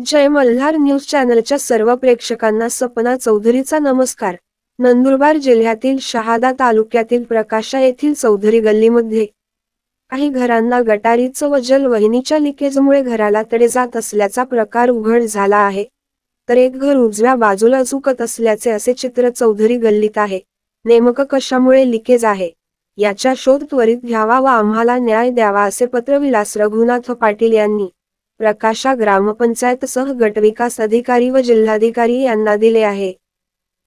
जय Malhar news चॅनलच्या सर्व प्रेक्षकांना सपना चौधरीचा नमस्कार। नंदुरबार जिल्ह्यातील शहादा तालुक्यातील प्रकाशा येथील चौधरी गल्लीमध्ये काही घरांना गटारीचं व जलवाहिनीच्या लिकेजमुळे घराला तडे जात असल्याचा प्रकार उघड झाला आहे। तर एक घर उजव्या बाजूला झुकत असल्याचे असे चित्र चौधरी गल्लीत आहे। नेमकं कशामुळे लिकेज आहे याचा शोध त्वरित घ्यावा व आम्हाला न्याय द्यावा असे पत्र विलास रघुनाथ पाटील यांनी प्रकाशा ग्रामपंचायत सह गटविकास अधिकारी व जिल्हाधिकारी यांना दिले आहे।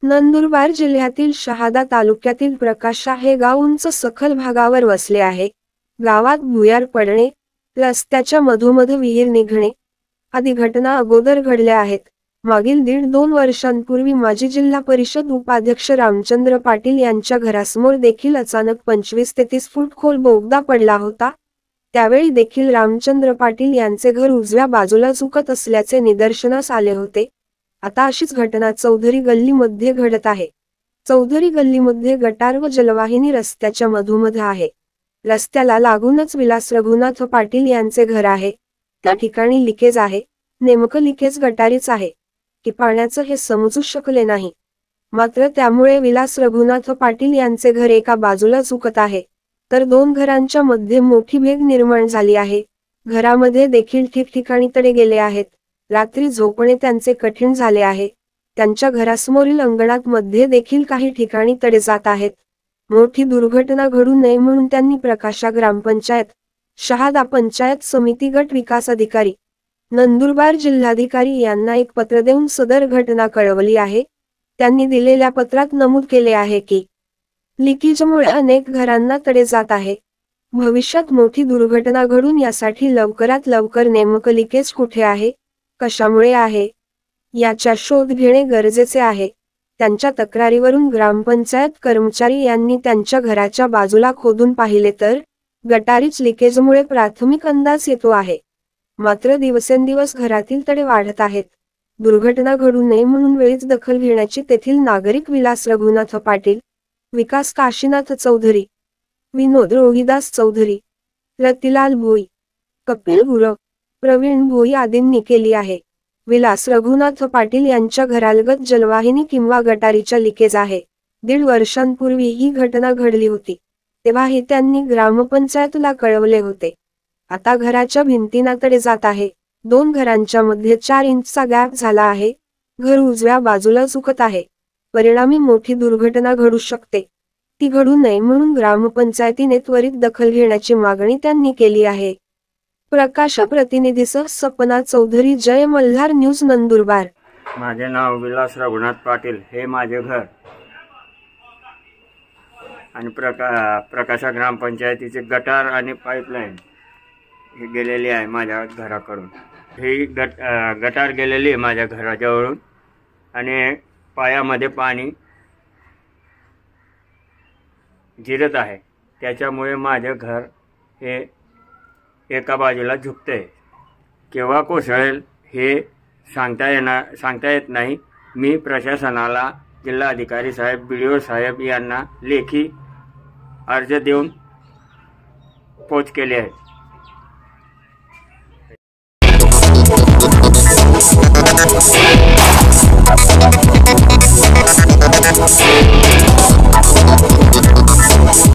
नंदुरबार जिल्ह्यातील शहादा तालुक्यातील प्रकाशा हे गाव उंच सखल भागावर वसले आहे। गावात भुयार पडणे, रस्त्याच्या मधोमध विहीर निघणे आदी घटना अगोदर घडल्या आहेत। मागील 1.5-2 वर्षांपूर्वी माजी जिल्हा परिषद उपाध्यक्ष रामचंद्र पाटील यांच्या घरासमोर देखील अचानक 25 ते 30 फूट खोल बोगदा पडला होता। त्यावेळी देखील रामचंद्र पाटील यांचे घर उजव्या बाजूला झुकत असल्याचे निदर्शनास आले होते। आता अशीच घटना चौधरी गल्लीमध्ये घडत आहे। चौधरी गल्लीमध्ये गटार व जलवाहिनी रस्त्याच्या मधोमध आहे। रस्त्याला लागूनच विलास रघुनाथ पाटील यांचे घर आहे। त्या ठिकाणी लिकेज आहे। नेमकं लिकेज गटारीच आहे की पाण्याचं हे समजू शकले नाही। मात्र त्यामुळे विलास रघुनाथ पाटील यांचे घर एका बाजूला झुकत आहे, तर 2 घरांच्या मध्ये मोठी भेग निर्माण झाली आहे। घरामध्ये देखील ठिकठिकाणी तडे गेले आहेत। रात्री झोपणे त्यांचे कठीण झाले आहे। त्यांच्या घरासमोरील अंगणात मध्ये देखील काही ठिकाणी तडे जात आहेत। मोठी दुर्घटना घडू नये म्हणून त्यांनी प्रकाशा ग्रामपंचायत, शहादा पंचायत समिती, गट विकास अधिकारी, नंदुरबार जिल्हाधिकारी यांना एक पत्र देऊन सदर घटना कळवली आहे। त्यांनी दिलेल्या पत्रात नमूद केले आहे की लिकेजमुळे अनेक घरांना तडे जात आहे। भविष्यात मोठी दुर्घटना घडून यासाठी लवकरात लवकर नेमकं लिकेज कुठे आहे, कशामुळे आहे याचा शोध घेणे गरजेचे आहे। त्यांच्या तक्रारीवरून ग्रामपंचायत कर्मचारी यांनी त्यांच्या घराच्या बाजूला खोदून पाहिले तर गटारीच लिकेजमुळे प्राथमिक अंदाज येतो आहे। मात्र दिवसेंदिवस घरातील तडे वाढत आहेत। दुर्घटना घडू नये म्हणून वेळीच दखल घेण्याची तेथील नागरिक विलास रघुनाथ पाटील, विकास काशीनाथ चौधरी, विनोद रोहिदास चौधरी, रतिलाल भोई, कपिल गुरव, प्रवीण भोई आदींनी केली आहे। विलास रघुनाथ पाटील यांच्या घरालगत जलवाहिनी किंवा गटारीच्या लिकेज आहे। 1.5 वर्षांपूर्वी ही घटना घडली होती, तेव्हाही त्यांनी ग्रामपंचायतला कळवले होते। आता घराच्या भिंतींना तडे जात आहे। 2 घरांच्या मध्ये 4 इंचचा गॅप झाला आहे। घर उजव्या बाजूला झुकत आहे। परिणामी मोठी दुर्घटना घडू शकते। ती घडू नये म्हणून ग्रामपंचायतीने त्वरित दखल घेण्याची मागणी त्यांनी केली आहे। प्रकाशा प्रतिनिधीसह सपना चौधरी, जय मल्हार न्यूज, नंदुरबार। माझे नाव विलास रघुनाथ पाटील, हे माझे घर आणि प्रकाशा ग्रामपंचायतीचे गटार आणि पाईपलाईन हे गेलेली आहे माझ्या घराकडून। ही गटार गेलेली आहे माझ्या घराजवळून आणि पायामध्ये पाणी जिरत आहे। त्याच्यामुळे माझे घर हे एका बाजूला झुकते। केव्हा कोसळेल हे सांगता येत नाही। मी प्रशासनाला, जिल्हाधिकारी साहेब, BDO साहेब यांना लेखी अर्ज देऊन पोच केले आहे।